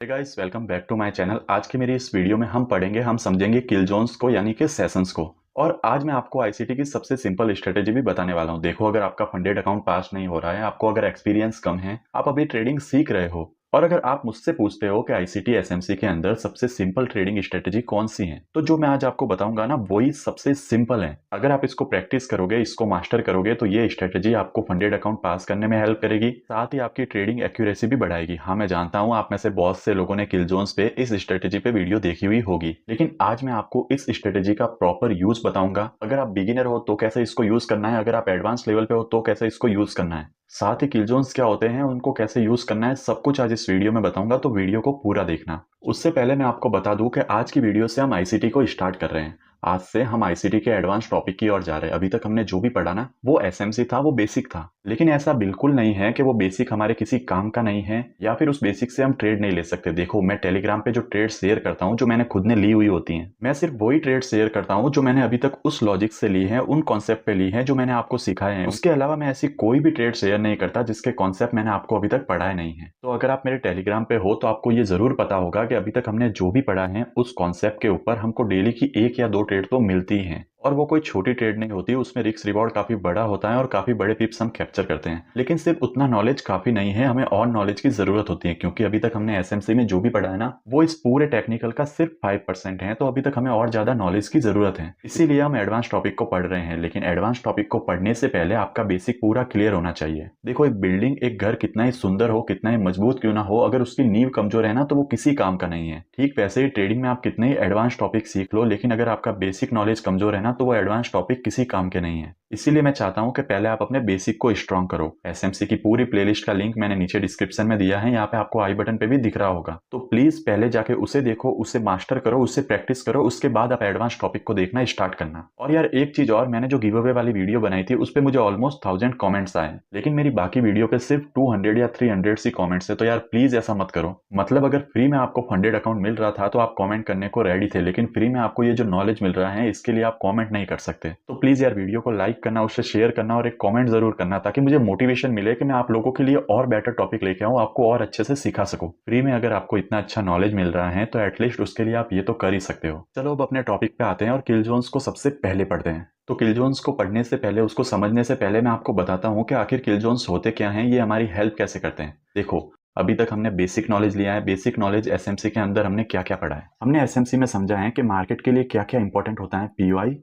Hey guys, welcome back to my channel. आज की मेरी इस वीडियो में हम समझेंगे किल जोन्स को यानी कि सेशंस को। और आज मैं आपको आईसीटी की सबसे सिंपल स्ट्रेटेजी भी बताने वाला हूं। देखो, अगर आपका फंडेड अकाउंट पास नहीं हो रहा है, आपको अगर एक्सपीरियंस कम है, आप अभी ट्रेडिंग सीख रहे हो, और अगर आप मुझसे पूछते हो कि आईसीटी एसएमसी के अंदर सबसे सिंपल ट्रेडिंग स्ट्रेटेजी कौन सी है, तो जो मैं आज आपको बताऊंगा ना, वही सबसे सिंपल है। अगर आप इसको प्रैक्टिस करोगे, इसको मास्टर करोगे, तो ये स्ट्रेटेजी आपको फंडेड अकाउंट पास करने में हेल्प करेगी, साथ ही आपकी ट्रेडिंग एक्यूरेसी भी बढ़ाएगी। हाँ, मैं जानता हूँ आप में से बहुत से लोगों ने किल जोन्स पे इस स्ट्रेटेजी पे वीडियो देखी हुई होगी, लेकिन आज मैं आपको इस स्ट्रेटेजी का प्रॉपर यूज बताऊंगा। अगर आप बिगिनर हो तो कैसे इसको यूज करना है, अगर आप एडवांस लेवल पे हो तो कैसे इसको यूज करना है, साथ ही किल जोन्स क्या होते हैं, उनको कैसे यूज करना है, सब कुछ आज इस वीडियो में बताऊंगा। तो वीडियो को पूरा देखना। उससे पहले मैं आपको बता दूं कि आज की वीडियो से हम आईसीटी को स्टार्ट कर रहे हैं। आज से हम आईसीटी के एडवांस टॉपिक की ओर जा रहे हैं। अभी तक हमने जो भी पढ़ा ना, वो एसएमसी था, वो बेसिक था। लेकिन ऐसा बिल्कुल नहीं है कि वो बेसिक हमारे किसी काम का नहीं है, या फिर उस बेसिक से हम ट्रेड नहीं ले सकते। देखो, मैं टेलीग्राम पे जो ट्रेड शेयर करता हूँ, जो मैंने खुद ने ली हुई होती हैं, मैं सिर्फ वही ट्रेड शेयर करता हूँ जो मैंने अभी तक उस लॉजिक से ली है, उन कॉन्सेप्ट पे ली है जो मैंने आपको सिखाए हैं। उसके अलावा मैं ऐसी कोई भी ट्रेड शेयर नहीं करता जिसके कॉन्सेप्ट मैंने आपको अभी तक पढ़ाए नहीं है। तो अगर आप मेरे टेलीग्राम पे हो तो आपको ये जरूर पता होगा कि अभी तक हमने जो भी पढ़ा है उस कॉन्सेप्ट के ऊपर हमको डेली की एक या दो ट्रेड तो मिलती ही हैं। और वो कोई छोटी ट्रेड नहीं होती, उसमें रिस्क रिवॉर्ड काफी बड़ा होता है और काफी बड़े पिप्स हम कैप्चर करते हैं। लेकिन सिर्फ उतना नॉलेज काफी नहीं है, हमें और नॉलेज की जरूरत होती है, क्योंकि अभी तक हमने एसएमसी में जो भी पढ़ा है ना, वो इस पूरे टेक्निकल का सिर्फ 5% है। तो अभी तक हमें और ज्यादा नॉलेज की जरूरत है, इसीलिए हम एडवांस टॉपिक को पढ़ रहे हैं। लेकिन एडवांस टॉपिक को पढ़ने से पहले आपका बेसिक पूरा क्लियर होना चाहिए। देखो, एक बिल्डिंग, एक घर कितना ही सुंदर हो, कितना ही मजबूत क्यों ना हो, अगर उसकी नींव कमजोर है ना, तो वो किसी काम का नहीं है। ठीक वैसे ही ट्रेडिंग में आप कितने ही एडवांस टॉपिक सीख लो, लेकिन अगर आपका बेसिक नॉलेज कमजोर है ना, तो वो एडवांस टॉपिक किसी काम के नहीं है। इसीलिए मैं चाहता हूं कि पहले आप अपने बेसिक को स्ट्रॉन्ग करो। एसएमसी की पूरी प्लेलिस्ट का लिंक मैंने नीचे डिस्क्रिप्शन में दिया है, यहाँ पे आपको आई बटन पे भी दिख रहा होगा। तो प्लीज पहले जाके उसे देखो, उसे मास्टर करो, उससे प्रैक्टिस करो, उसके बाद आप एडवांस टॉपिक को देखना स्टार्ट करना। और यार, एक चीज और, मैंने जो गिव अवे वाली वीडियो बनाई थी उस पर मुझे ऑलमोस्ट 1000 कॉमेंट्स आए, लेकिन मेरी बाकी वीडियो पे सिर्फ 200 या 300 सी कॉमेंट्स है। तो यार प्लीज ऐसा मत करो। मतलब अगर फ्री में आपको फंडेड अकाउंट मिल रहा था तो आप कॉमेंट करने को रेडी थे, लेकिन फ्री में आपको ये जो नॉलेज मिल रहा है इसके लिए आप कॉमेंट नहीं कर सकते। तो प्लीज यार, वीडियो को लाइक करना, उसे शेयर करना और एक कमेंट जरूर करना, ताकि मुझे मोटिवेशन मिले कि मैं आप लोगों के लिए और बेटर टॉपिक लेके आऊं, आपको और अच्छे से सिखा सकूं। फ्री में अगर आपको इतना अच्छा नॉलेज मिल रहा है तो एटलीस्ट उसके लिए आप ये तो कर ही सकते हो। चलो अब अपने टॉपिक पे आते हैं और किल जोन्स को सबसे पहले पढ़ते हैं। तो किल जोन्स को पढ़ने से पहले, उसको समझने से पहले, मैं आपको बताता हूं कि आखिर किल जोन्स होते क्या हैं, ये हमारी हेल्प कैसे करते हैं। देखो, अभी तक हमने बेसिक नॉलेज लिया है। बेसिक नॉलेज एसएमसी के अंदर हमने क्या क्या पढ़ा है, हमने एसएमसी में समझा है कि मार्केट के लिए क्या क्या इंपॉर्टेंट होता है, पीओआई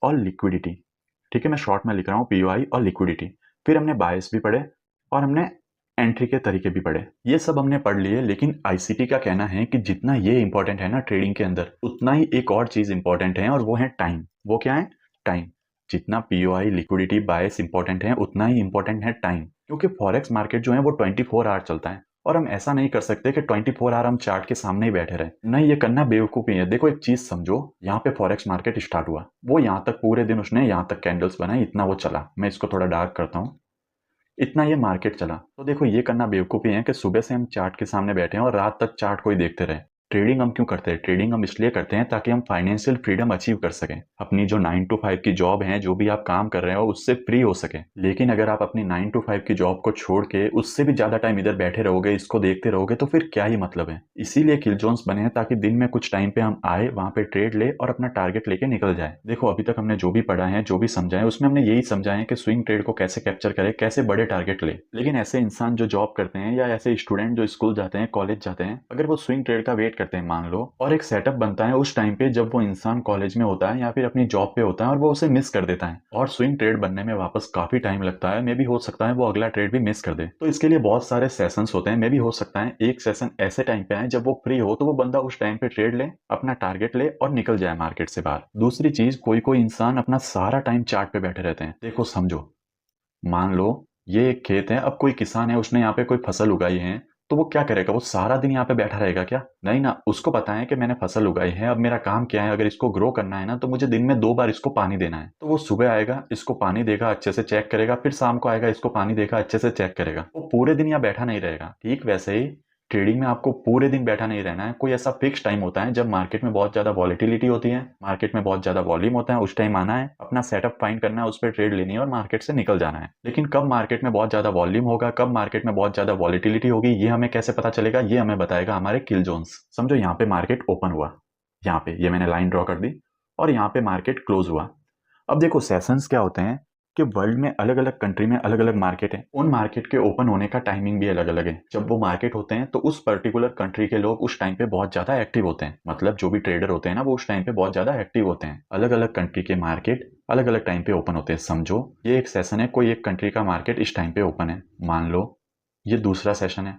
और लिक्विडिटी। ठीक है, मैं शॉर्ट में लिख रहा हूँ, पीओआई और लिक्विडिटी। फिर हमने बायस भी पढ़े और हमने एंट्री के तरीके भी पढ़े। ये सब हमने पढ़ लिए, लेकिन आईसीटी का कहना है कि जितना ये इंपॉर्टेंट है ना ट्रेडिंग के अंदर, उतना ही एक और चीज इंपॉर्टेंट है, और वो है टाइम। वो क्या है? टाइम। जितना पीओआई, लिक्विडिटी, बायस इंपॉर्टेंट है, उतना ही इंपॉर्टेंट है टाइम। क्योंकि फॉरेक्स मार्केट जो है वो 24 आवर चलता है, और हम ऐसा नहीं कर सकते कि 24 आवर हम चार्ट के सामने ही बैठे रहे। नहीं, ये करना बेवकूफी है। देखो, एक चीज समझो, यहाँ पे फॉरेक्स मार्केट स्टार्ट हुआ, वो यहाँ तक पूरे दिन उसने यहाँ तक कैंडल्स बनाई, इतना वो चला। मैं इसको थोड़ा डार्क करता हूँ, इतना ये मार्केट चला। तो देखो, ये करना बेवकूफी है कि सुबह से हम चार्ट के सामने बैठे हैं और रात तक चार्ट को ही देखते रहे। ट्रेडिंग हम क्यों करते हैं? ट्रेडिंग हम इसलिए करते हैं ताकि हम फाइनेंशियल फ्रीडम अचीव कर सकें, अपनी जो 9 to 5 की जॉब है, जो भी आप काम कर रहे हो, उससे फ्री हो सके। लेकिन अगर आप अपनी 9 to 5 की जॉब को छोड़ के उससे भी ज्यादा टाइम इधर बैठे रहोगे, इसको देखते रहोगे, तो फिर क्या ही मतलब है। इसीलिए किल जोन्स बने हैं, ताकि दिन में कुछ टाइम पे हम आए, वहां पे ट्रेड ले और अपना टारगेट लेके निकल जाए। देखो, अभी तक हमने जो भी पढ़ा है, जो भी समझा है, उसमें हमने यही समझा है कि स्विंग ट्रेड को कैसे कैप्चर करे, कैसे बड़े टारगेट ले। लेकिन ऐसे इंसान जो जॉब करते हैं, या ऐसे स्टूडेंट जो स्कूल जाते हैं, कॉलेज जाते हैं, अगर वो स्विंग ट्रेड का वेट करते हैं, मान लो, और एक सेटअप बनता है उस टाइम पे जब वो इंसान कॉलेज में होता है या फिर अपनी जॉब पे होता है, और वो उसे मिस कर देता है, और स्विंग ट्रेड बनने में वापस काफी टाइम लगता है, मे भी हो सकता है वो अगला ट्रेड भी मिस कर दे। तो इसके लिए बहुत सारे सेशंस होते हैं। मे भी हो सकता है एक सेशन ऐसे टाइम पे आए जब वो फ्री हो, तो वो बंदा उस टाइम पे ट्रेड ले, अपना टारगेट ले और निकल जाए मार्केट से बाहर। दूसरी चीज, कोई कोई इंसान अपना सारा टाइम चार्ट पे बैठे रहते हैं। देखो समझो, मान लो ये एक खेत है, अब कोई किसान है, उसने यहाँ पे कोई फसल उगाई है, तो वो क्या करेगा? वो सारा दिन यहाँ पे बैठा रहेगा क्या? नहीं ना, उसको पता है कि मैंने फसल उगाई है, अब मेरा काम क्या है, अगर इसको ग्रो करना है ना, तो मुझे दिन में 2 बार इसको पानी देना है। तो वो सुबह आएगा, इसको पानी देगा, अच्छे से चेक करेगा, फिर शाम को आएगा, इसको पानी देगा, अच्छे से चेक करेगा। वो पूरे दिन यहाँ बैठा नहीं रहेगा। ठीक वैसे ही ट्रेडिंग में आपको पूरे दिन बैठा नहीं रहना है। कोई ऐसा फिक्स टाइम होता है जब मार्केट में बहुत ज़्यादा वॉलिटिलिटी होती है, मार्केट में बहुत ज़्यादा वॉल्यूम होता है, उस टाइम आना है, अपना सेटअप फाइंड करना है, उस पर ट्रेड लेनी है और मार्केट से निकल जाना है। लेकिन कब मार्केट में बहुत ज़्यादा वॉल्यूम होगा, कब मार्केट में बहुत ज़्यादा वॉलिटिलिटी होगी, ये हमें कैसे पता चलेगा? ये हमें बताएगा हमारे किल जोन्स। समझो यहाँ पे मार्केट ओपन हुआ, यहाँ पे ये मैंने लाइन ड्रॉ कर दी और यहाँ पे मार्केट क्लोज हुआ। अब देखो सेशंस क्या होते हैं कि वर्ल्ड में अलग अलग कंट्री में अलग अलग मार्केट है, उन मार्केट के ओपन होने का टाइमिंग भी अलग अलग है। जब वो मार्केट होते हैं तो उस पर्टिकुलर कंट्री के लोग उस टाइम पे बहुत ज्यादा एक्टिव होते हैं, मतलब जो भी ट्रेडर होते हैं ना वो उस टाइम पे बहुत ज्यादा एक्टिव होते हैं। अलग अलग कंट्री के मार्केट अलग अलग टाइम पे ओपन होते हैं। समझो ये एक सेशन है, कोई एक कंट्री का मार्केट इस टाइम पे ओपन है, मान लो ये दूसरा सेशन है,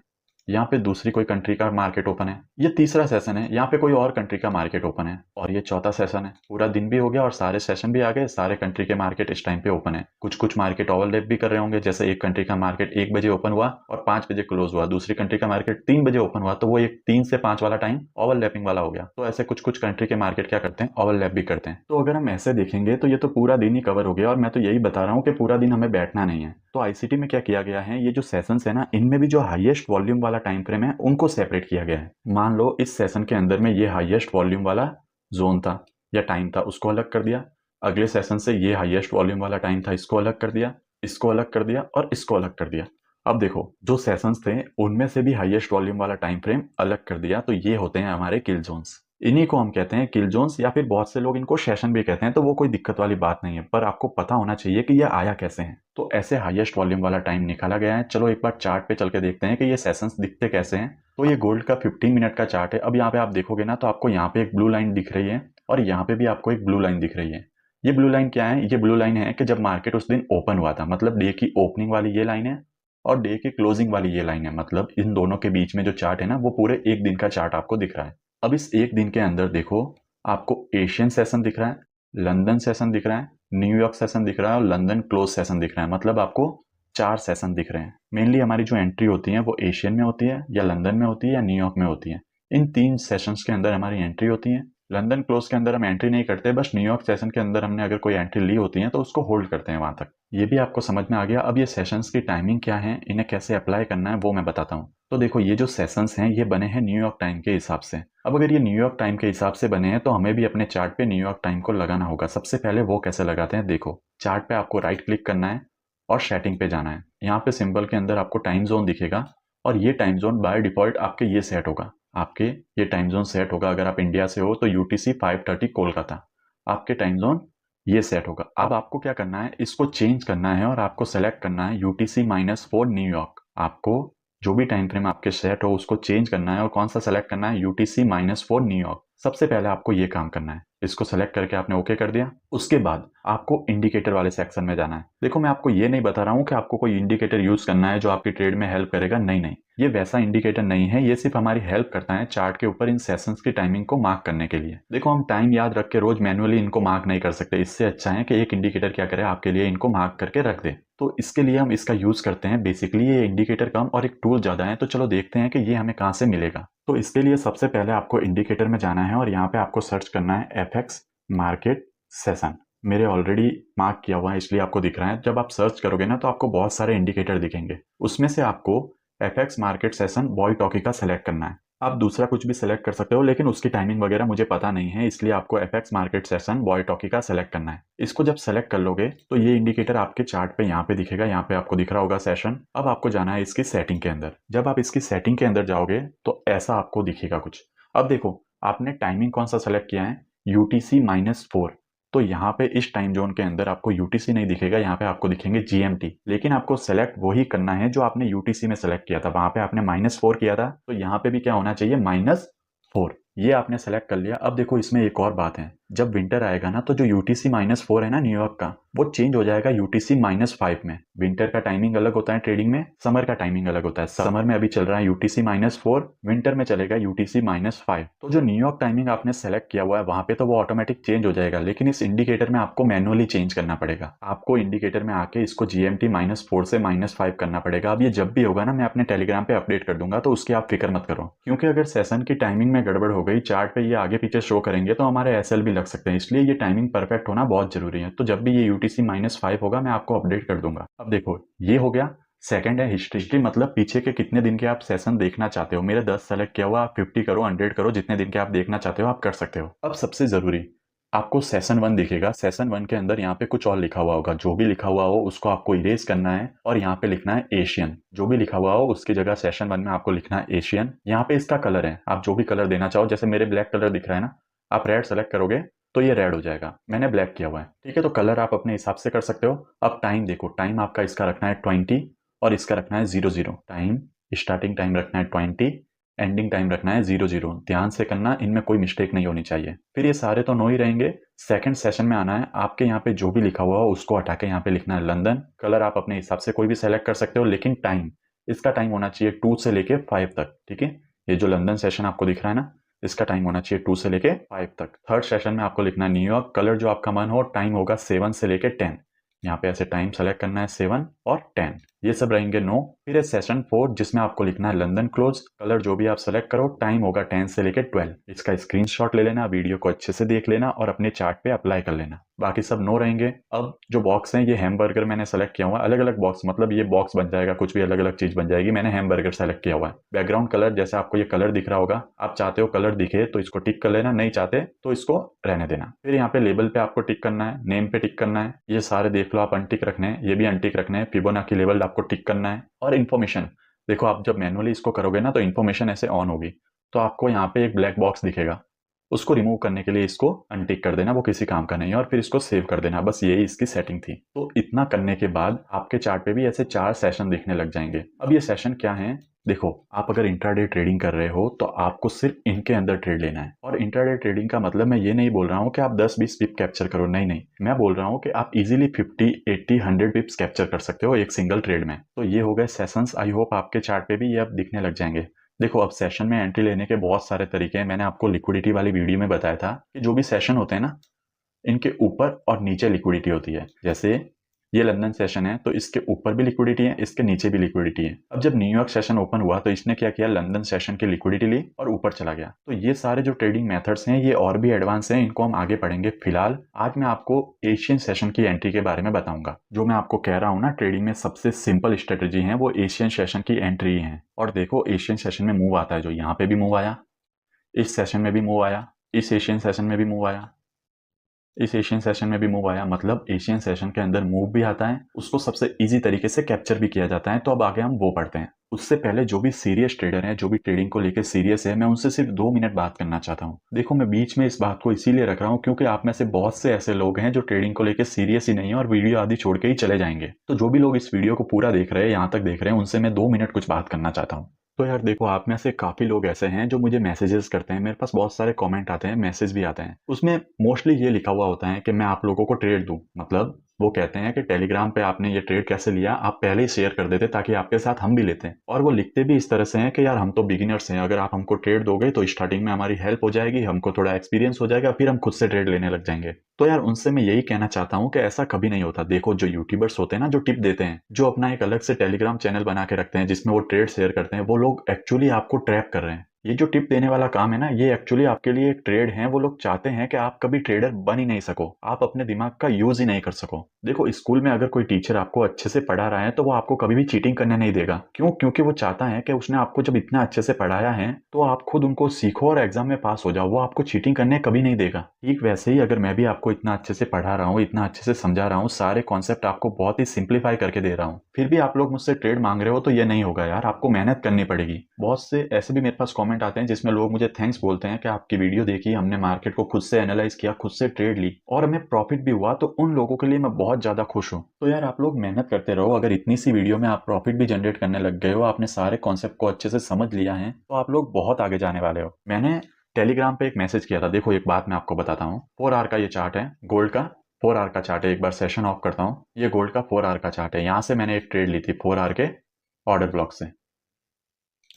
यहाँ पे दूसरी कोई कंट्री का मार्केट ओपन है, ये तीसरा सेशन है, यहाँ पे कोई और कंट्री का मार्केट ओपन है, और ये चौथा सेशन है। पूरा दिन भी हो गया और सारे सेशन भी आ गए, सारे कंट्री के मार्केट इस टाइम पे ओपन है। कुछ कुछ मार्केट ओवरलैप भी कर रहे होंगे, जैसे एक कंट्री का मार्केट 1 बजे ओपन हुआ और 5 बजे क्लोज हुआ, दूसरी कंट्री का मार्केट 3 बजे ओपन हुआ, तो वो एक 3 से 5 वाला टाइम ओवरलैपिंग वाला हो गया। तो ऐसे कुछ कुछ कंट्री के मार्केट क्या करते हैं, ओवरलैप भी करते हैं। तो अगर हम ऐसे देखेंगे तो ये तो पूरा दिन ही कवर हो गया, और मैं तो यही बता रहा हूँ कि पूरा दिन हमें बैठना नहीं है। तो आईसीटी में क्या किया गया है, ये जो सेशंस है ना, इनमें भी जो हाईएस्ट वॉल्यूम वाला टाइम फ्रेम है उनको सेपरेट किया गया है। मान लो इस सेशन के अंदर में ये हाईएस्ट वॉल्यूम वाला जोन था या टाइम था, उसको अलग कर दिया। अगले सेशन से ये हाईएस्ट वॉल्यूम वाला टाइम था, इसको अलग कर दिया, इसको अलग कर दिया और इसको अलग कर दिया। अब देखो जो सेशंस थे उनमें से भी हाईएस्ट वॉल्यूम वाला टाइम फ्रेम अलग कर दिया, तो ये होते हैं हमारे किल जोन्स। इन्हीं को हम कहते हैं किल जोन्स, या फिर बहुत से लोग इनको सेशन भी कहते हैं। तो वो कोई दिक्कत वाली बात नहीं है, पर आपको पता होना चाहिए कि ये आया कैसे है। तो ऐसे हाईएस्ट वॉल्यूम वाला टाइम निकाला गया है। चलो एक बार चार्ट पे चल के देखते हैं कि ये सेशंस दिखते कैसे हैं। तो ये गोल्ड का 15 मिनट का चार्ट है। अब यहाँ पे आप देखोगे ना तो आपको यहाँ पे एक ब्लू लाइन दिख रही है और यहाँ पे भी आपको एक ब्लू लाइन दिख रही है। ये ब्लू लाइन क्या है? ये ब्लू लाइन है कि जब मार्केट उस दिन ओपन हुआ था, मतलब डे की ओपनिंग वाली ये लाइन है और डे की क्लोजिंग वाली ये लाइन है। मतलब इन दोनों के बीच में जो चार्ट है ना वो पूरे एक दिन का चार्ट आपको दिख रहा है। अब इस एक दिन के अंदर देखो आपको एशियन सेशन दिख रहा है, लंदन सेशन दिख रहा है, न्यूयॉर्क सेशन दिख रहा है और लंदन क्लोज सेशन दिख रहा है। मतलब आपको 4 सेशन दिख रहे हैं। मेनली हमारी जो एंट्री होती है वो एशियन में होती है या लंदन में होती है या न्यूयॉर्क में होती है। इन 3 सेशंस के अंदर हमारी एंट्री होती है। लंदन क्लोज के अंदर हम एंट्री नहीं करते, बस न्यूयॉर्क सेशन के अंदर हमने अगर कोई एंट्री ली होती है तो उसको होल्ड करते हैं वहां तक। ये भी आपको समझ में आ गया। अब ये सेशंस की टाइमिंग क्या है, इन्हें कैसे अप्लाई करना है वो मैं बताता हूँ। तो देखो ये जो सेशंस हैं ये बने हैं न्यूयॉर्क टाइम के हिसाब से। अब अगर ये न्यूयॉर्क टाइम के हिसाब से बने हैं तो हमें भी अपने चार्ट पे न्यूयॉर्क टाइम को लगाना होगा। सबसे पहले वो कैसे लगाते हैं, देखो चार्ट पे आपको राइट क्लिक करना है और सेटिंग पे जाना है। यहाँ पे सिंबल के अंदर आपको टाइम जोन दिखेगा और ये टाइम जोन बाय डिफॉल्ट आपके ये सेट होगा। आपके ये टाइम जोन सेट होगा, अगर आप इंडिया से हो तो यूटीसी 5:30 कोलकाता आपके टाइम जोन ये सेट होगा। अब आपको क्या करना है, इसको चेंज करना है और आपको सेलेक्ट करना है UTC-4 न्यूयॉर्क। आपको जो भी टाइम फ्रेम आपके सेट हो उसको चेंज करना है और कौन सा सेलेक्ट करना है, UTC-4 न्यूयॉर्क। सबसे पहले आपको ये काम करना है। इसको सेलेक्ट करके आपने ओके कर दिया। उसके बाद आपको इंडिकेटर वाले सेक्शन में जाना है। देखो मैं आपको ये नहीं बता रहा हूँ कि आपको कोई इंडिकेटर यूज करना है जो आपकी ट्रेड में हेल्प करेगा, नहीं नहीं, ये वैसा इंडिकेटर नहीं है। ये सिर्फ हमारी हेल्प करता है चार्ट के ऊपर इन सेशंस की टाइमिंग को मार्क करने के लिए। देखो हम टाइम याद रख के रोज मैनुअली इनको मार्क नहीं कर सकते, इससे अच्छा है कि एक इंडिकेटर क्या करे आपके लिए इनको मार्क करके रख दे। तो इसके लिए हम इसका यूज करते हैं। बेसिकली ये इंडिकेटर कम और एक टूल ज्यादा है। तो चलो देखते हैं कि ये हमें कहाँ से मिलेगा। तो इसके लिए सबसे पहले आपको इंडिकेटर में जाना है और यहाँ पे आपको सर्च करना है FX मार्केट सेशन। मेरे ऑलरेडी मार्क किया हुआ है इसलिए आपको दिख रहा है। जब आप सर्च करोगे ना तो आपको बहुत सारे इंडिकेटर दिखेंगे, उसमें से आपको FX market session boy talkie का सेलेक्ट करना है। आप दूसरा कुछ भी सेलेक्ट कर सकते हो, लेकिन उसकी टाइमिंग वगैरह मुझे पता नहीं है, इसलिए आपको FX market session boy talkie का सेलेक्ट करना है। इसको जब सेलेक्ट कर लोगे तो ये इंडिकेटर आपके चार्ट पे यहाँ पे दिखेगा, यहाँ पे आपको दिख रहा होगा सेशन। अब आपको जाना है इसकी सेटिंग के अंदर। जब आप इसकी सेटिंग के अंदर जाओगे तो ऐसा आपको दिखेगा कुछ। अब देखो आपने टाइमिंग कौन सा सेलेक्ट किया है, UTC-4। तो यहाँ पे इस टाइम जोन के अंदर आपको UTC नहीं दिखेगा, यहाँ पे आपको दिखेंगे GMT। लेकिन आपको सेलेक्ट वही करना है जो आपने UTC में सेलेक्ट किया था। वहां पे आपने -4 किया था, तो यहाँ पे भी क्या होना चाहिए, -4। ये आपने सेलेक्ट कर लिया। अब देखो इसमें एक और बात है, जब विंटर आएगा ना तो जो UTC-4 है ना न्यूयॉर्क का, वो चेंज हो जाएगा UTC-5 में। विंटर का टाइमिंग अलग होता है ट्रेडिंग में, समर का टाइमिंग अलग होता है। समर में अभी चल रहा है UTC-4, विंटर में चलेगा UTC-5। तो जो न्यूयॉर्क टाइमिंग आपने सेलेक्ट किया हुआ है वहां पे तो वो ऑटोमेटिक चेंज हो जाएगा, लेकिन इस इंडिकेटर में आपको मैनुअली चेंज करना पड़ेगा। आपको इंडिकेटर में आके इसको GMT-4 से -5 करना पड़ेगा। अब ये जब भी होगा ना मैं अपने टेलीग्राम पे अपडेट कर दूंगा, तो उसकी आप फिक्र मत करो, क्योंकि अगर सेशन की टाइमिंग में गड़बड़ हो गई, चार्ट पे ये आगे पीछे शो करेंगे तो हमारे SL भी लग सकते हैं। इसलिए ये टाइमिंग परफेक्ट होना बहुत जरूरी है। तो जब भी ये UTC-5 होगा मैं आपको अपडेट कर दूंगा। अब देखो ये हो गया। सेकंड है हिस्ट्री की, मतलब पीछे के कितने दिन के आप सेशन देखना चाहते हो। मेरे 10 सेलेक्ट किया हुआ, आप 50 करो, 100 करो, जितने दिन के आप देखना चाहते हो आप कर सकते हो। अब सबसे जरूरी, आपको सेशन 1 दिखेगा। सेशन 1 के अंदर यहाँ पे कुछ और लिखा हुआ होगा, जो भी लिखा हुआ हो उसको आपको इरेज करना है और यहाँ पे लिखना है एशियन। जो भी लिखा हुआ हो उसकी जगह सेशन 1 में आपको लिखना है एशियन। यहाँ पे इसका कलर है, आप जो भी कलर देना चाहो, जैसे मेरे ब्लैक कलर दिख रहा है ना, आप रेड सेलेक्ट करोगे तो ये रेड हो जाएगा, मैंने ब्लैक किया हुआ है। ठीक है, तो कलर आप अपने हिसाब से कर सकते हो। अब टाइम देखो, टाइम आपका इसका रखना है 20 और इसका रखना है 00। टाइम स्टार्टिंग टाइम रखना है 20, एंडिंग टाइम रखना है 00। ध्यान से करना, इनमें कोई मिस्टेक नहीं होनी चाहिए। फिर ये सारे तो नो ही रहेंगे। सेकंड सेशन में आना है, आपके यहाँ पे जो भी लिखा हुआ हो उसको हटा के यहाँ पे लिखना है लंदन। कलर आप अपने हिसाब से कोई भी सेलेक्ट कर सकते हो, लेकिन टाइम, इसका टाइम होना चाहिए 2 से लेके 5 तक। ठीक है, ये जो लंदन सेशन आपको दिख रहा है ना, इसका टाइम होना चाहिए 2 से लेके 5 तक। थर्ड सेशन में आपको लिखना है न्यूयॉर्क। कलर जो आपका मन हो, टाइम होगा 7 से लेके 10। यहाँ पे ऐसे टाइम सेलेक्ट करना है 7 और 10, ये सब रहेंगे नो। फिर है सेशन 4 जिसमें आपको लिखना है लंदन क्लोज। कलर जो भी आप सेलेक्ट करो, टाइम होगा 10 से लेके 12। इसका स्क्रीनशॉट ले लेना, वीडियो को अच्छे से देख लेना और अपने चार्ट पे अप्लाई कर लेना। बाकी सब नो रहेंगे। अब जो बॉक्स है, ये हैमबर्गर मैंने सेलेक्ट किया हुआ है। अलग अलग बॉक्स, मतलब ये बॉक्स बन जाएगा, कुछ भी अलग अलग चीज बन जाएगी। मैंने हैमबर्गर सेलेक्ट किया हुआ है। बैकग्राउंड कलर, जैसे आपको ये कलर दिख रहा होगा, आप चाहते हो कलर दिखे तो इसको टिक कर लेना, नहीं चाहते तो इसको रहने देना। फिर यहाँ पे लेबल पे आपको टिक करना है, नेम पे टिक करना है, ये सारे देख लो आप अनटिक रखने हैं, ये भी अनटिक रखने हैं। फिबोनाची लेवल आपको टिक करना है। और इन्फॉर्मेशन देखो, आप जब मैनुअली इसको करोगे ना तो इन्फॉर्मेशन ऐसे ऑन होगी, तो आपको यहाँ पे एक ब्लैक बॉक्स दिखेगा, उसको रिमूव करने के लिए इसको अनटिक कर देना, वो किसी काम का नहीं है, और फिर इसको सेव कर देना। बस यही इसकी सेटिंग थी। तो इतना करने के बाद आपके चार्ट पे भी ऐसे 4 सेशन दिखने लग जाएंगे। अब ये सेशन क्या है, देखो, आप अगर इंट्राडे ट्रेडिंग कर रहे हो तो आपको सिर्फ इनके अंदर ट्रेड लेना है। और इंट्राडे ट्रेडिंग का मतलब मैं ये नहीं बोल रहा हूँ कि आप 10-20 पिप कैप्चर करो, नहीं नहीं, मैं बोल रहा हूँ कि आप इजीली 50, 80, 100 पिप्स कैप्चर कर सकते हो एक सिंगल ट्रेड में। तो ये हो गए सेशंस। आई होप आपके चार्ट पे भी ये अब दिखने लग जाएंगे। देखो, अब सेशन में एंट्री लेने के बहुत सारे तरीके हैं। मैंने आपको लिक्विडिटी वाली वीडियो में बताया था कि जो भी सेशन होते हैं ना, इनके ऊपर और नीचे लिक्विडिटी होती है। जैसे ये लंदन सेशन है तो इसके ऊपर भी लिक्विडिटी है, इसके नीचे भी लिक्विडिटी है। अब जब न्यूयॉर्क सेशन ओपन हुआ तो इसने क्या किया, लंदन सेशन की लिक्विडिटी ली और ऊपर चला गया। तो ये सारे जो ट्रेडिंग मेथड्स हैं ये और भी एडवांस हैं, इनको हम आगे पढ़ेंगे। फिलहाल आज मैं आपको एशियन सेशन की एंट्री के बारे में बताऊंगा। जो मैं आपको कह रहा हूँ ना, ट्रेडिंग में सबसे सिंपल स्ट्रेटेजी है वो एशियन सेशन की एंट्री है। और देखो, एशियन सेशन में मूव आता है, जो यहाँ पे भी मूव आया, इस सेशन में भी मूव आया, इस एशियन सेशन में भी मूव आया, इस एशियन सेशन में भी मूव आया। मतलब एशियन सेशन के अंदर मूव भी आता है, उसको सबसे इजी तरीके से कैप्चर भी किया जाता है। तो अब आगे हम वो पढ़ते हैं। उससे पहले जो भी सीरियस ट्रेडर हैं, जो भी ट्रेडिंग को लेकर सीरियस है, मैं उनसे सिर्फ 2 मिनट बात करना चाहता हूँ। देखो, मैं बीच में इस बात को इसीलिए रख रहा हूँ क्योंकि आप में से बहुत से ऐसे लोग हैं जो ट्रेडिंग को लेकर सीरियस ही नहीं है और वीडियो आदि छोड़ के ही चले जाएंगे। तो जो भी लोग इस वीडियो को पूरा देख रहे हैं, यहाँ तक देख रहे हैं, उनसे मैं 2 मिनट कुछ बात करना चाहता हूँ। तो यार देखो, आप में से काफी लोग ऐसे हैं जो मुझे मैसेजेस करते हैं, मेरे पास बहुत सारे कमेंट आते हैं, मैसेज भी आते हैं। उसमें मोस्टली ये लिखा हुआ होता है कि मैं आप लोगों को ट्रेड दूं। मतलब वो कहते हैं कि टेलीग्राम पे आपने ये ट्रेड कैसे लिया, आप पहले ही शेयर कर देते ताकि आपके साथ हम भी लेते हैं। और वो लिखते भी इस तरह से हैं कि यार हम तो बिगिनर्स हैं, अगर आप हमको ट्रेड दोगे तो स्टार्टिंग में हमारी हेल्प हो जाएगी, हमको थोड़ा एक्सपीरियंस हो जाएगा, फिर हम खुद से ट्रेड लेने लग जाएंगे। तो यार उनसे मैं यही कहना चाहता हूँ कि ऐसा कभी नहीं होता। देखो, जो यूट्यूबर्स होते हैं ना, जो टिप देते हैं, जो अपना एक अलग से टेलीग्राम चैनल बना के रखते हैं जिसमें वो ट्रेड शेयर करते हैं, वो लोग एक्चुअली आपको ट्रैप कर रहे हैं। ये जो टिप देने वाला काम है ना, ये एक्चुअली आपके लिए एक ट्रेड है। वो लोग चाहते हैं कि आप कभी ट्रेडर बन ही नहीं सको, आप अपने दिमाग का यूज ही नहीं कर सको। देखो, स्कूल में अगर कोई टीचर आपको अच्छे से पढ़ा रहा है तो वो आपको कभी भी चीटिंग करने नहीं देगा। क्यों? क्योंकि वो चाहता है कि उसने आपको जब इतना अच्छे से पढ़ाया है तो आप खुद उनको सीखो और एग्जाम में पास हो जाओ। वो आपको चीटिंग करने कभी नहीं देगा। ठीक वैसे ही अगर मैं भी आपको इतना अच्छे से पढ़ा रहा हूँ, इतना अच्छे से समझा रहा हूँ, सारे कॉन्सेप्ट आपको बहुत ही सिंप्लीफाई करके दे रहा हूँ, फिर भी आप लोग मुझसे ट्रेड मांग रहे हो, तो ये नहीं होगा यार, आपको मेहनत करनी पड़ेगी। बहुत से ऐसे भी मेरे पास कमेंट आते हैं जिसमें लोग मुझे थैंक्स बोलते हैं कि आपकी वीडियो देखी, हमने मार्केट को खुद से एनालाइज किया, खुद से ट्रेड ली और हमें प्रॉफिट भी हुआ। तो उन लोगों के लिए मैं बहुत ज्यादा खुश हूँ। तो यार आप लोग मेहनत करते रहो। अगर इतनी सी वीडियो में आप प्रॉफिट भी जनरेट करने लग गए हो, आपने सारे कॉन्सेप्ट को अच्छे से समझ लिया है, तो आप लोग बहुत आगे जाने वाले हो। मैंने टेलीग्राम पे एक मैसेज किया था। देखो, एक बात मैं आपको बताता हूँ, 4 आवर का ये चार्ट है, गोल्ड का 4 आवर का चार्ट है। एक बार सेशन ऑफ करता हूँ, ये गोल्ड का 4 आवर का चार्ट है। यहाँ से मैंने एक ट्रेड ली थी 4 आवर के ऑर्डर ब्लॉक से।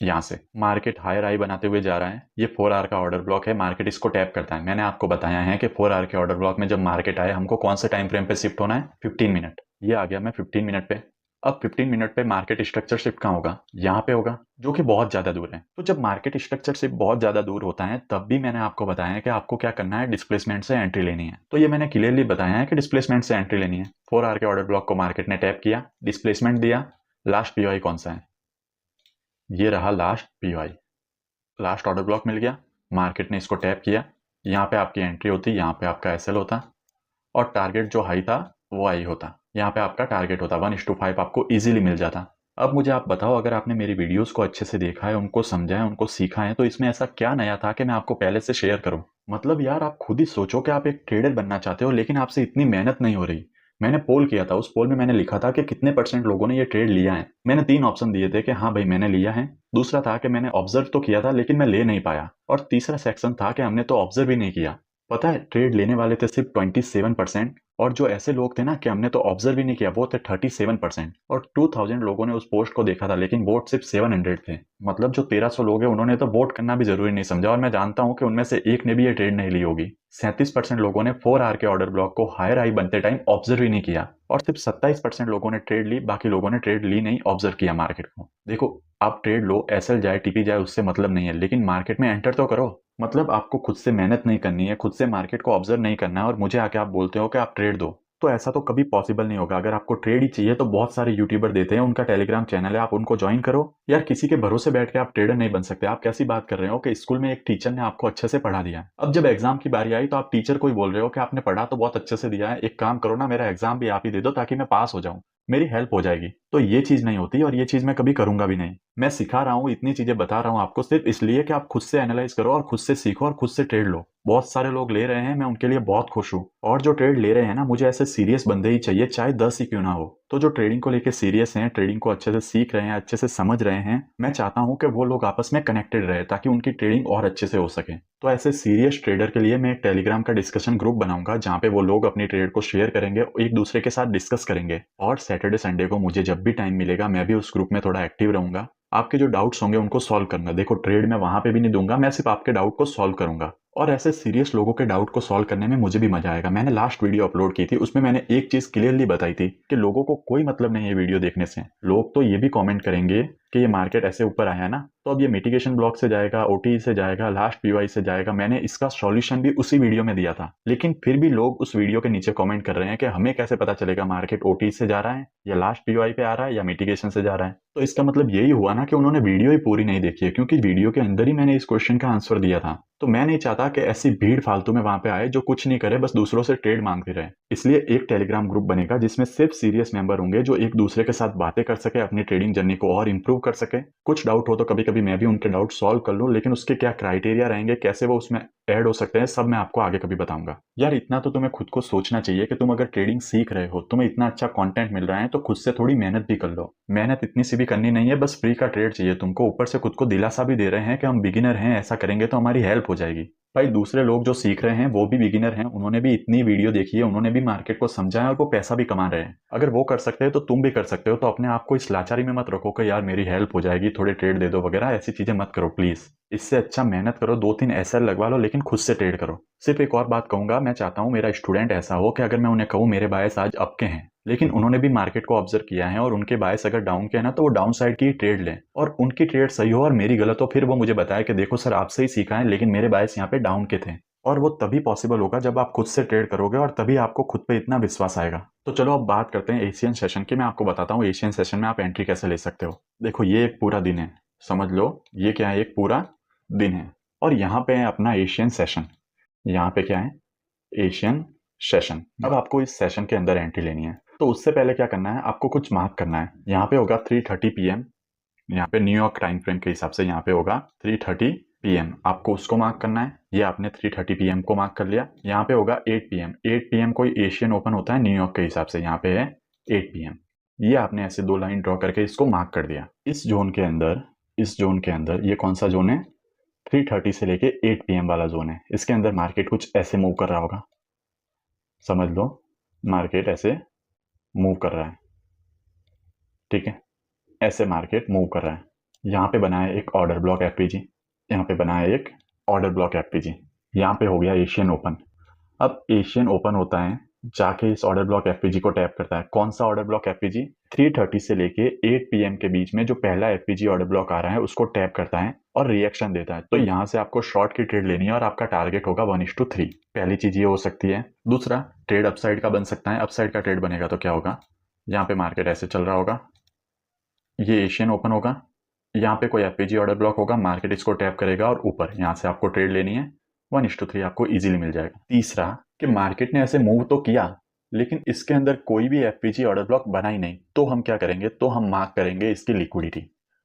यहाँ से मार्केट हायर हाई बनाते हुए जा रहा है, ये 4 आवर का ऑर्डर ब्लॉक है, मार्केट इसको टैप करता है। मैंने आपको बताया है कि 4 आवर के ऑर्डर ब्लॉक में जब मार्केट आए, हमको कौन से टाइम फ्रेम पे शिफ्ट होना है, 15 मिनट। ये आ गया मैं 15 मिनट पे। अब 15 मिनट पे मार्केट स्ट्रक्चर शिफ्ट कहाँ होगा, यहाँ पे होगा, जो कि बहुत ज्यादा दूर है। तो जब मार्केट स्ट्रक्चर शिफ्ट बहुत ज्यादा दूर होता है, तब भी मैंने आपको बताया है कि आपको क्या करना है, डिस्प्लेसमेंट से एंट्री लेनी है। तो ये मैंने क्लियरली बताया है कि डिस्प्लेसमेंट से एंट्री लेनी है। 4 आवर के ऑर्डर ब्लॉक को मार्केट ने टैप किया, डिस्प्लेसमेंट दिया, लास्ट पीओआई कौन सा है? ये रहा last POI. Last order block मिल गया, मार्केट ने इसको टैप किया, यहाँ पे आपकी एंट्री होती, यहाँ पे आपका एसएल होता और टारगेट जो हाई था वो आई होता, यहाँ पे आपका टारगेट होता 1:5 आपको इजीली मिल जाता। अब मुझे आप बताओ, अगर आपने मेरी वीडियोस को अच्छे से देखा है, उनको समझा है, उनको सीखा है, तो इसमें ऐसा क्या नया था कि मैं आपको पहले से शेयर करूं? मतलब यार, आप खुद ही सोचो कि आप एक ट्रेडर बनना चाहते हो लेकिन आपसे इतनी मेहनत नहीं हो रही। मैंने पोल किया था, उस पोल में मैंने लिखा था कि कितने % लोगों ने ये ट्रेड लिया है। मैंने 3 ऑप्शन दिए थे कि हाँ भाई मैंने लिया है, दूसरा था कि मैंने ऑब्जर्व तो किया था लेकिन मैं ले नहीं पाया, और तीसरा सेक्शन था कि हमने तो ऑब्जर्व ही नहीं किया। पता है, ट्रेड लेने वाले थे सिर्फ 27%, और जो ऐसे लोग थे ना कि हमने तो ऑब्जर्व ही नहीं किया, वो थे 37%। और 2000 लोगों ने उस पोस्ट को देखा था लेकिन वोट सिर्फ 700 थे। मतलब जो 1300 लोग हैं उन्होंने तो वोट करना भी जरूरी नहीं समझा, और मैं जानता हूं कि उनमें से एक ने भी ये ट्रेड नहीं ली होगी। 37% लोगों ने 4 आवर के ऑर्डर ब्लॉक को हायर हाई बनते टाइम ऑब्जर्व ही नहीं किया, और सिर्फ 27% लोगों ने ट्रेड ली, बाकी लोगों ने ट्रेड ली नहीं, ऑब्जर्व किया मार्केट को। देखो, आप ट्रेड लो, एसएल जाए टीपी जाए, उससे मतलब नहीं है, लेकिन मार्केट में एंटर तो करो। मतलब आपको खुद से मेहनत नहीं करनी है, खुद से मार्केट को ऑब्जर्व नहीं करना है, और मुझे आके आप बोलते हो कि आप ट्रेड दो, तो ऐसा तो कभी पॉसिबल नहीं होगा। अगर आपको ट्रेड ही चाहिए तो बहुत सारे यूट्यूबर देते हैं, उनका टेलीग्राम चैनल है, आप उनको ज्वाइन करो। यार, किसी के भरोसे बैठ के आप ट्रेडर नहीं बन सकते। आप कैसी बात कर रहे हो कि स्कूल में एक टीचर ने आपको अच्छे से पढ़ा दिया, अब जब एग्जाम की बारी आई तो आप टीचर को ही बोल रहे हो कि आपने पढ़ा तो बहुत अच्छे से दिया है, एक काम करो ना, मेरा एग्जाम भी आप ही दे दो ताकि मैं पास हो जाऊं, मेरी हेल्प हो जाएगी। तो ये चीज नहीं होती, और ये चीज मैं कभी करूंगा भी नहीं। मैं सिखा रहा हूँ, इतनी चीजें बता रहा हूँ आपको सिर्फ इसलिए कि आप खुद से एनालाइज करो और खुद से सीखो और खुद से ट्रेड लो। बहुत सारे लोग ले रहे हैं, मैं उनके लिए बहुत खुश हूँ, और जो ट्रेड ले रहे हैं ना, मुझे ऐसे सीरियस बंदे ही चाहिए, चाहे 10 ही क्यों ना हो। तो जो ट्रेडिंग को लेकर सीरियस हैं, ट्रेडिंग को अच्छे से सीख रहे हैं, अच्छे से समझ रहे हैं, मैं चाहता हूं कि वो लोग आपस में कनेक्टेड रहे ताकि उनकी ट्रेडिंग और अच्छे से हो सके। तो ऐसे सीरियस ट्रेडर के लिए मैं एक टेलीग्राम का डिस्कशन ग्रुप बनाऊंगा जहां पे वो लोग अपनी ट्रेड को शेयर करेंगे, एक दूसरे के साथ डिस्कस करेंगे, और सैटरडे संडे को मुझे जब भी टाइम मिलेगा मैं भी उस ग्रुप में थोड़ा एक्टिव रहूंगा। आपके जो डाउट्स होंगे उनको सॉल्व करना। देखो, ट्रेड मैं वहां पे भी नहीं दूंगा, मैं सिर्फ आपके डाउट को सॉल्व करूंगा, और ऐसे सीरियस लोगों के डाउट को सॉल्व करने में मुझे भी मजा आएगा। मैंने लास्ट वीडियो अपलोड की थी, उसमें मैंने एक चीज क्लियरली बताई थी कि लोगों को कोई मतलब नहीं है वीडियो देखने से। लोग तो ये भी कमेंट करेंगे कि ये मार्केट ऐसे ऊपर आया है ना, तो अब ये मिटिगेशन ब्लॉक से जाएगा, ओटीई से जाएगा, लास्ट पीओआई से जाएगा। मैंने इसका सॉल्यूशन भी उसी वीडियो में दिया था, लेकिन फिर भी लोग उस वीडियो के नीचे कमेंट कर रहे हैं कि हमें कैसे पता चलेगा मार्केट ओटीई से जा रहा है या लास्ट पीओआई पे आ रहा है या मिटिगेशन से जा रहा है। तो इसका मतलब यही हुआ ना कि उन्होंने वीडियो ही पूरी नहीं देखी है, क्योंकि वीडियो के अंदर ही मैंने इस क्वेश्चन का आंसर दिया था। तो मैं नहीं चाहता कि ऐसी भीड़ फालतू में वहां पे आए जो कुछ नहीं करे, बस दूसरों से ट्रेड मांगते रहे। इसलिए एक टेलीग्राम ग्रुप बनेगा जिसमें सिर्फ सीरियस मेंबर होंगे जो एक दूसरे के साथ बातें कर सके, अपनी ट्रेडिंग जर्नी को और इंप्रूव कर सके। कुछ डाउट हो तो कभी कभी मैं भी उनके डाउट सॉल्व कर लूं, लेकिन उसके क्या क्राइटेरिया रहेंगे, कैसे वो उसमें ऐड हो सकते हैं, सब मैं आपको आगे कभी बताऊंगा। यार, इतना तो तुम्हें खुद को सोचना चाहिए कि तुम अगर ट्रेडिंग सीख रहे हो, तुम्हें इतना अच्छा कंटेंट मिल रहा है, तो खुद से थोड़ी मेहनत भी कर लो। मेहनत इतनी सी भी करनी नहीं है, बस फ्री का ट्रेड चाहिए तुमको, ऊपर से खुद को दिलासा भी दे रहे हैं कि हम बिगिनर हैं, ऐसा करेंगे तो हमारी हेल्प हो जाएगी। भाई, दूसरे लोग जो सीख रहे हैं वो भी बिगिनर हैं, उन्होंने भी इतनी वीडियो देखी है, उन्होंने भी मार्केट को समझा है, और वो पैसा भी कमा रहे हैं। अगर वो कर सकते हैं तो तुम भी कर सकते हो। तो अपने आप को इस लाचारी में मत रखो कि यार मेरी हेल्प हो जाएगी, थोड़े ट्रेड दे दो वगैरह, ऐसी चीजें मत करो प्लीज। इससे अच्छा मेहनत करो, 2-3 एसएल लगवा लो, लेकिन खुद से ट्रेड करो। सिर्फ एक और बात कहूंगा, मैं चाहता हूं मेरा स्टूडेंट ऐसा हो कि अगर मैं उन्हें कहूं मेरे बायस आज अप के हैं, लेकिन उन्होंने भी मार्केट को ऑब्जर्व किया है और उनके बायस अगर डाउन के है ना, तो वो डाउन साइड की ट्रेड लें, और उनकी ट्रेड सही हो और मेरी गलत हो, फिर वो मुझे बताए कि देखो सर आपसे ही सीखा है, लेकिन मेरे बायस यहाँ पे डाउन के थे। और वो तभी पॉसिबल होगा जब आप खुद से ट्रेड करोगे, और तभी आपको खुद पे इतना विश्वास आएगा। तो चलो अब बात करते हैं एशियन सेशन की। मैं आपको बताता हूँ एशियन सेशन में आप एंट्री कैसे ले सकते हो। देखो, ये एक पूरा दिन है, समझ लो ये क्या है, एक पूरा दिन है, और यहाँ पे है अपना एशियन सेशन। यहाँ पे क्या है, एशियन सेशन। अब आपको इस सेशन के अंदर एंट्री लेनी है, तो उससे पहले क्या करना है, आपको कुछ मार्क करना है। यहाँ पे होगा 3:30 PM, यहाँ पे न्यूयॉर्क टाइम फ्रेम के हिसाब से यहाँ पे होगा 3:30 PM, आपको उसको मार्क करना है। ये आपने 3:30 PM को मार्क कर लिया। यहाँ पे होगा 8 PM, 8 PM कोई एशियन ओपन होता है न्यूयॉर्क के हिसाब से, यहाँ पे है 8 PM। ये आपने ऐसे 2 लाइन ड्रॉ करके इसको मार्क कर दिया। इस जोन के अंदर, इस जोन के अंदर ये कौन सा जोन है, 3:30 से लेके 8 PM वाला जोन है। इसके अंदर मार्केट कुछ ऐसे मूव कर रहा होगा, समझ लो मार्केट ऐसे मूव कर रहा है, ठीक है, ऐसे मार्केट मूव कर रहा है। यहाँ पे बना है एक ऑर्डर ब्लॉक एफपीजी, यहाँ पे बना है एक ऑर्डर ब्लॉक एफपीजी, यहाँ पे हो गया एशियन ओपन। अब एशियन ओपन होता है, जाके इस ऑर्डर ब्लॉक एफपीजी को टैप करता है। कौन सा ऑर्डर ब्लॉक एफपीजी, 3:30 से लेके 8 PM के बीच में जो पहला एफपीजी ऑर्डर ब्लॉक आ रहा है उसको टैप करता है और रिएक्शन देता है। तो यहाँ से आपको शॉर्ट की ट्रेड लेनी है, और आपका टारगेट होगा 1:3। पहली चीज ये हो सकती है। दूसरा, ट्रेड अपसाइड का बन सकता है। अपसाइड का ट्रेड बनेगा तो क्या होगा, यहाँ पे मार्केट ऐसे चल रहा होगा, ये एशियन ओपन होगा, यहाँ पे कोई एफपीजी ऑर्डर ब्लॉक होगा, मार्केट इसको टैप करेगा और ऊपर यहाँ से आपको ट्रेड लेनी है 1:3 आपको इजीली मिल जाएगा। तीसरा कि मार्केट ने ऐसे मूव तो किया लेकिन इसके अंदर कोई भी एफपीजी ऑर्डर ब्लॉक बना ही नहीं, तो हम क्या करेंगे, तो हम मार्क करेंगे इसकी लिक्विडिटी।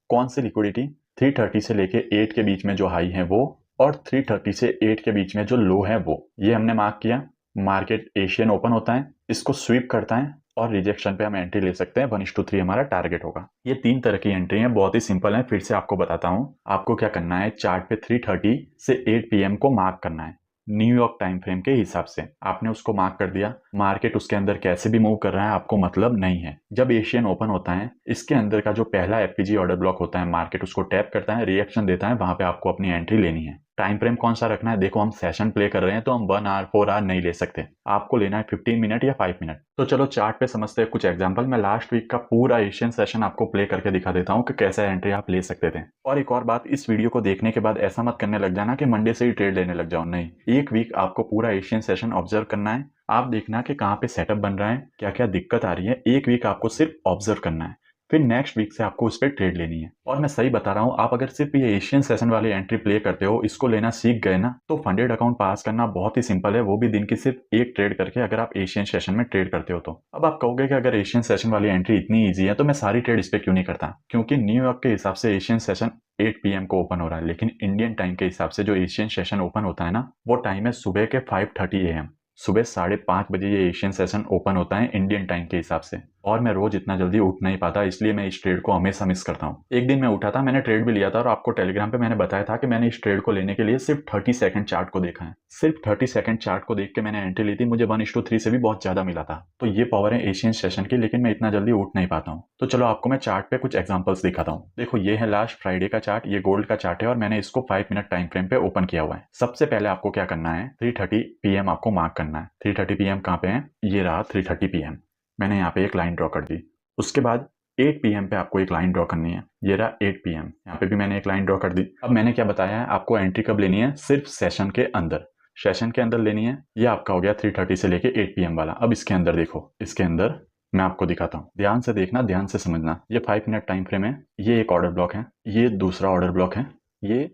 कौन सी लिक्विडिटी? 330 से लेके 8 के बीच में जो हाई है वो, और 330 से 8 के बीच में जो लो है वो, ये हमने मार्क किया। मार्केट एशियन ओपन होता है, इसको स्वीप करता है और रिजेक्शन पे हम एंट्री ले सकते हैं, 1:3 हमारा टारगेट होगा। ये 3 तरह की एंट्री है, बहुत ही सिंपल है। फिर से आपको बताता हूँ, आपको क्या करना है, चार्ट पे 330 से 8 पीएम को मार्क करना है न्यूयॉर्क टाइम फ्रेम के हिसाब से। आपने उसको मार्क कर दिया, मार्केट उसके अंदर कैसे भी मूव कर रहा है आपको मतलब नहीं है। जब एशियन ओपन होता है, इसके अंदर का जो पहला एफपीजी ऑर्डर ब्लॉक होता है, मार्केट उसको टैप करता है, रिएक्शन देता है, वहां पे आपको अपनी एंट्री लेनी है। टाइम फ्रेम कौन सा रखना है? देखो, हम सेशन प्ले कर रहे हैं तो हम 1 आवर 4 आवर नहीं ले सकते, आपको लेना है 15 मिनट या 5 मिनट। तो चलो चार्ट पे समझते हैं कुछ एग्जांपल। मैं लास्ट वीक का पूरा एशियन सेशन आपको प्ले करके दिखा देता हूँ कि कैसे एंट्री आप ले सकते थे। और एक और बात, इस वीडियो को देखने के बाद ऐसा मत करने लग जाना कि मंडे से ही ट्रेड लेने लग जाओ, नहीं। एक वीक आपको पूरा एशियन सेशन ऑब्जर्व करना है। आप देखना कि कहाँ पे सेटअप बन रहा है, क्या क्या दिक्कत आ रही है, एक वीक आपको सिर्फ ऑब्जर्व करना है, फिर नेक्स्ट वीक से आपको उस पर ट्रेड लेनी है। और मैं सही बता रहा हूँ, आप अगर सिर्फ ये एशियन सेशन वाली एंट्री प्ले करते हो, इसको लेना सीख गए ना, तो फंडेड अकाउंट पास करना बहुत ही सिंपल है, वो भी दिन की सिर्फ एक ट्रेड करके, अगर आप एशियन सेशन में ट्रेड करते हो तो। अब आप कहोगे कि अगर एशियन सेशन वाली एंट्री इतनी ईजी है तो मैं सारी ट्रेड इस पर क्यों नहीं करता? क्योंकि न्यूयॉर्क के हिसाब से एशियन सेशन 8 पीएम को ओपन हो रहा है, लेकिन इंडियन टाइम के हिसाब से जो एशियन सेशन ओपन होता है ना, वो टाइम है सुबह के 5:30 AM। सुबह 5:30 बजे ये एशियन सेशन ओपन होता है इंडियन टाइम के हिसाब से। और मैं रोज इतना जल्दी उठ नहीं पाता, इसलिए मैं इस ट्रेड को हमेशा मिस करता हूँ। एक दिन मैं उठा था, मैंने ट्रेड भी लिया था और आपको टेलीग्राम पे मैंने बताया था कि मैंने इस ट्रेड को लेने के लिए सिर्फ 30 सेकंड चार्ट को देखा है। सिर्फ 30 सेकंड चार्ट को देख के मैंने एंट्री ली थी, मुझे 1:3 से भी बहुत ज्यादा मिला था। तो ये पावर है एशियन सेशन की, लेकिन मैं इतना जल्दी उठ नहीं पाता हूँ। तो चलो आपको मैं चार्ट पे कुछ एग्जाम्पल्स दिखाता हूँ। देखो, ये है लास्ट फ्राइडे का चार्ट, ये गोल्ड का चार्ट है और मैंने इसको 5 मिनट टाइम फ्रेम पे ओपन किया हुआ है। सबसे पहले आपको क्या करना है, 3:30 पीएम आपको मार्क करना है। 3:30 पीएम कहाँ पे है? ये रहा 3:30 पीएम। मैंने यहाँ पे एक लाइन ड्रॉ कर दी। उसके बाद 8 पीएम पे आपको एक लाइन ड्रॉ करनी है, ये रहा 8 पीएम। यहाँ पे भी मैंने एक लाइन ड्रॉ कर दी। अब मैंने क्या बताया है आपको, एंट्री कब लेनी है? सिर्फ सेशन के अंदर, सेशन के अंदर लेनी है। ये आपका हो गया 3:30 से लेके 8 पीएम वाला। अब इसके अंदर देखो, इसके अंदर मैं आपको दिखाता हूँ, ध्यान से देखना, ध्यान से समझना। ये 5 मिनट टाइम फ्रेम है, ये एक ऑर्डर ब्लॉक है, ये दूसरा ऑर्डर ब्लॉक है, ये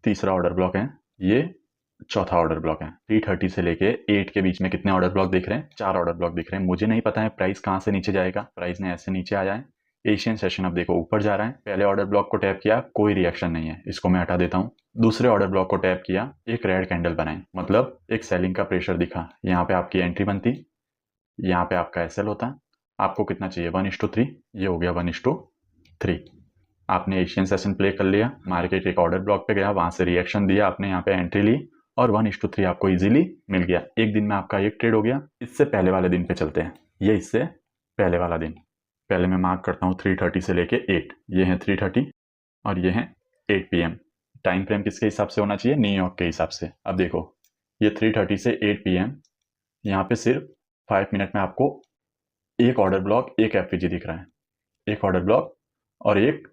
तीसरा ऑर्डर ब्लॉक है, ये चौथा ऑर्डर ब्लॉक है। 3:30 से लेके 8 के बीच में कितने ऑर्डर ब्लॉक दिख रहे हैं? 4 ऑर्डर ब्लॉक दिख रहे हैं। मुझे नहीं पता है प्राइस कहाँ से नीचे जाएगा, प्राइस ने ऐसे नीचे आया है। एशियन सेशन अब देखो ऊपर जा रहा है। पहले ऑर्डर ब्लॉक को टैप किया, कोई रिएक्शन नहीं है, इसको मैं हटा देता हूँ। दूसरे ऑर्डर ब्लॉक को टैप किया, एक रेड कैंडल बनाई, मतलब एक सेलिंग का प्रेशर दिखा। यहाँ पे आपकी एंट्री बनती, यहाँ पे आपका एसएल होता। आपको कितना चाहिए? 1:3। ये हो गया 1:3। आपने एशियन सेशन प्ले कर लिया, मार्केट एक ऑर्डर ब्लॉक पे गया, वहां से रिएक्शन दिया, आपने यहाँ पे एंट्री ली और 1:3 आपको इजीली मिल गया। एक दिन में आपका एक ट्रेड हो गया। इससे पहले वाले दिन पे चलते हैं, ये इससे पहले वाला दिन। पहले मैं मार्क करता हूँ 3:30 से लेके 8, ये है 3:30 और ये है 8 पीएम। टाइम फ्रेम किसके हिसाब से होना चाहिए? न्यूयॉर्क के हिसाब से। अब देखो, ये 3:30 से 8 पीएम, यहाँ पे सिर्फ 5 मिनट में आपको एक ऑर्डर ब्लॉक, एक एफपीजी दिख रहा है, एक ऑर्डर ब्लॉक और एक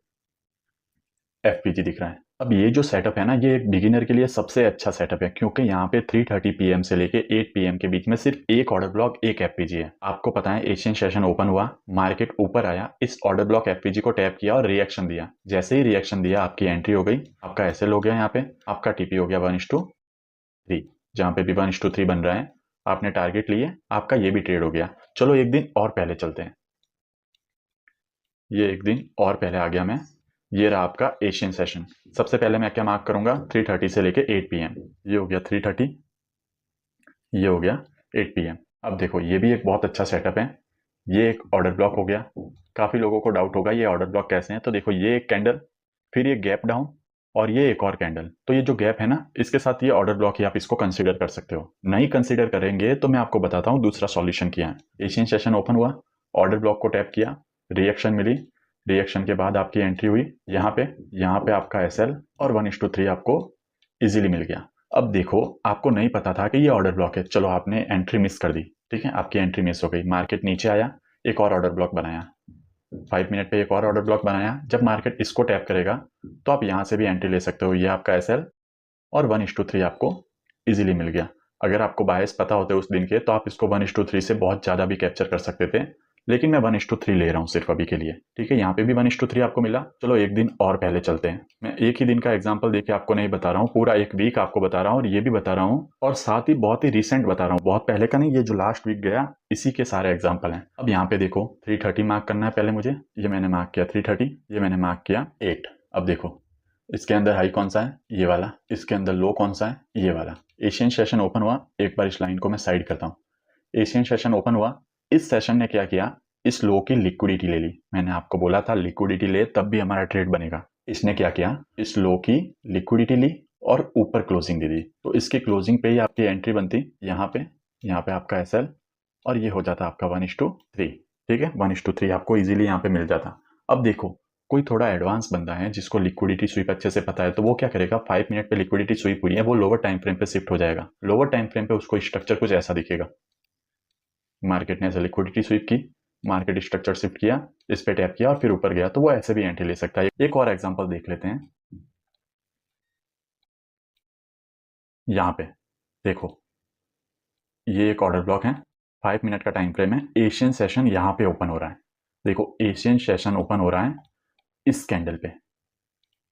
एफपीजी दिख रहा है। अब ये जो सेटअप है ना, ये एक बिगिनर के लिए सबसे अच्छा सेटअप है, क्योंकि यहाँ पे 3:30 पीएम से लेके 8 पीएम के बीच में सिर्फ एक ऑर्डर ब्लॉक, एक एफपीजी है। आपको पता है एशियन सेशन ओपन हुआ, मार्केट ऊपर आया, इस ऑर्डर ब्लॉक एफपीजी को टैप किया और रिएक्शन दिया। जैसे ही रिएक्शन दिया, आपकी एंट्री हो गई, आपका एसएल हो गया, यहाँ पे आपका टीपी हो गया 1:3। जहाँ पे भी 1:3 बन रहा है, आपने टारगेट लिए, आपका ये भी ट्रेड हो गया। चलो एक दिन और पहले चलते हैं, ये एक दिन और पहले आ गया मैं। ये रहा आपका एशियन सेशन। सबसे पहले मैं क्या मार्क करूंगा? 3:30 से लेके 8 पीएम। ये हो गया 3:30, ये हो गया 8 पीएम। अब देखो, ये भी एक बहुत अच्छा सेटअप है। ये एक ऑर्डर ब्लॉक हो गया। काफी लोगों को डाउट होगा ये ऑर्डर ब्लॉक कैसे हैं, तो देखो, ये एक कैंडल, फिर ये गैप डाउन और ये एक और कैंडल। तो ये जो गैप है ना, इसके साथ ये ऑर्डर ब्लॉक ही आप इसको कंसीडर कर सकते हो। नहीं कंसीडर करेंगे तो मैं आपको बताता हूँ दूसरा सॉल्यूशन क्या है। एशियन सेशन ओपन हुआ, ऑर्डर ब्लॉक को टैप किया, रिएक्शन मिली, रिएक्शन के बाद आपकी एंट्री हुई यहाँ पे आपका एसएल और 1:3 आपको इजीली मिल गया। अब देखो, आपको नहीं पता था कि ये ऑर्डर ब्लॉक है, चलो आपने एंट्री मिस कर दी, ठीक है, आपकी एंट्री मिस हो गई। मार्केट नीचे आया, एक और ऑर्डर ब्लॉक बनाया, 5 मिनट पे एक और ऑर्डर ब्लॉक बनाया। जब मार्केट इसको टैप करेगा तो आप यहाँ से भी एंट्री ले सकते हो, ये आपका एसएल और 1:3 आपको इजीली मिल गया। अगर आपको बायस पता होते उस दिन के, तो आप इसको 1:3 से बहुत ज़्यादा भी कैप्चर कर सकते थे, लेकिन मैं 1:3 ले रहा हूँ सिर्फ अभी के लिए। ठीक है, यहाँ पे भी 1:3 आपको मिला। चलो एक दिन और पहले चलते हैं। मैं एक ही दिन का एग्जाम्पल देके आपको नहीं बता रहा हूँ, पूरा एक वीक आपको बता रहा हूँ, और ये भी बता रहा हूँ, और साथ ही बहुत ही रिसेंट बता रहा हूँ, बहुत पहले का नहीं, ये जो लास्ट वीक गया इसी के सारे एग्जाम्पल हैं। अब यहाँ पे देखो 330 मार्क करना है पहले मुझे। ये मैंने मार्क किया 330, ये मैंने मार्क किया 8। अब देखो इसके अंदर हाई कौन सा है, ये वाला। इसके अंदर लो कौन सा है, ये वाला। एशियन सेशन ओपन हुआ, एक बार इस लाइन को मैं साइड करता हूँ। एशियन सेशन ओपन हुआ, इस सेशन ने क्या किया, इस लो की लिक्विडिटी ले ली। मैंने आपको बोला था लिक्विडिटी ले तब भी हमारा ट्रेड बनेगा। इसने क्या किया, इस लो की लिक्विडिटी ली और ऊपर क्लोजिंग दे दी। तो इसकी क्लोजिंग पे ही आपकी एंट्री बनती यहाँ पे आपका एसएल, और ये हो जाता आपका 1:3। ठीक है, 1:3 आपको इजीली यहाँ पे मिल जाता। अब देखो कोई थोड़ा एडवांस बंदा है जिसको लिक्विडिटी स्वीप अच्छे से पता है, तो वो क्या करेगा, 5 मिनट पे लिक्विडिटी स्वीप हुई है, वो लोअर टाइम फ्रेम पे शिफ्ट हो जाएगा। लोअर टाइम फ्रेम पे उसको स्ट्रक्चर कुछ ऐसा दिखेगा। मार्केट ने ऐसे लिक्विडिटी स्वीप की, मार्केट स्ट्रक्चर शिफ्ट किया, इस पे टैप किया और फिर ऊपर गया, तो वो ऐसे भी एंट्री ले सकता है। एक और एग्जांपल देख लेते हैं। यहाँ पे देखो ये एक ऑर्डर ब्लॉक है, 5 मिनट का टाइम फ्रेम है। एशियन सेशन यहाँ पे ओपन हो रहा है। देखो एशियन सेशन ओपन हो रहा है इस कैंडल पे,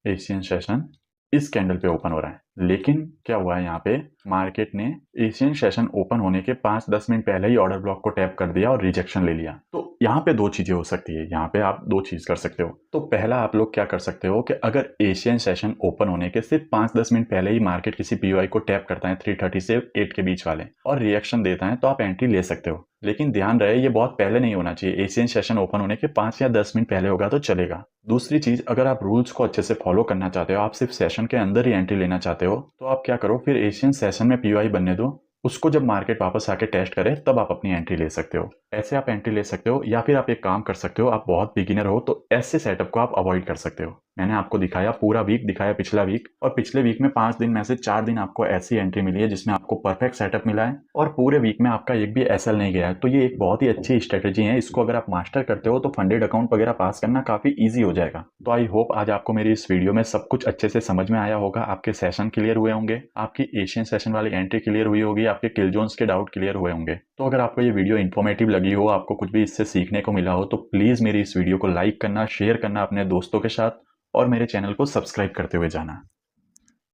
एशियन सेशन इस कैंडल पे ओपन हो रहा है। लेकिन क्या हुआ है, यहाँ पे मार्केट ने एशियन सेशन ओपन होने के 5-10 मिनट पहले ही ऑर्डर ब्लॉक को टैप कर दिया और रिजेक्शन ले लिया। तो यहाँ पे दो चीजें हो सकती है, यहाँ पे आप दो चीज कर सकते हो। तो पहला आप लोग क्या कर सकते हो कि अगर एशियन सेशन ओपन होने के सिर्फ 5-10 मिनट पहले ही मार्केट किसी पीओआई को टैप करता है 330 से 8 के बीच वाले, और रिएक्शन देता है, तो आप एंट्री ले सकते हो। लेकिन ध्यान रहे ये बहुत पहले नहीं होना चाहिए, एशियन सेशन ओपन होने के 5 या 10 मिनट पहले होगा तो चलेगा। दूसरी चीज, अगर आप रूल्स को अच्छे से फॉलो करना चाहते हो, आप सिर्फ सेशन के अंदर ही एंट्री लेना चाहते हो, तो आप क्या करो, फिर एशियन सेशन में पीओआई बनने दो, उसको जब मार्केट वापस आके टेस्ट करे तब आप अपनी एंट्री ले सकते हो। ऐसे आप एंट्री ले सकते हो, या फिर आप एक काम कर सकते हो, आप बहुत बिगिनर हो तो ऐसे सेटअप को आप अवॉइड कर सकते हो। मैंने आपको दिखाया, पूरा वीक दिखाया पिछला वीक, और पिछले वीक में 5 दिन में से 4 दिन आपको ऐसी एंट्री मिली है जिसमें आपको परफेक्ट सेटअप मिला है, और पूरे वीक में आपका एक भी एसएल नहीं गया है। तो ये एक बहुत ही अच्छी स्ट्रेटेजी है, इसको अगर आप मास्टर करते हो तो फंडेड अकाउंट वगैरह पास करना काफी ईजी हो जाएगा। तो आई होप आज आपको मेरी इस वीडियो में सब कुछ अच्छे से समझ में आया होगा, आपके सेशन क्लियर हुए होंगे, आपकी एशियन सेशन वाली एंट्री क्लियर हुई होगी, आपके किल जोन्स के डाउट क्लियर हुए होंगे। तो अगर आपको ये वीडियो इन्फॉर्मेटिव लगी हो, आपको कुछ भी इससे सीखने को मिला हो, तो प्लीज मेरी इस वीडियो को लाइक करना, शेयर करना अपने दोस्तों के साथ, और मेरे चैनल को सब्सक्राइब करते हुए जाना।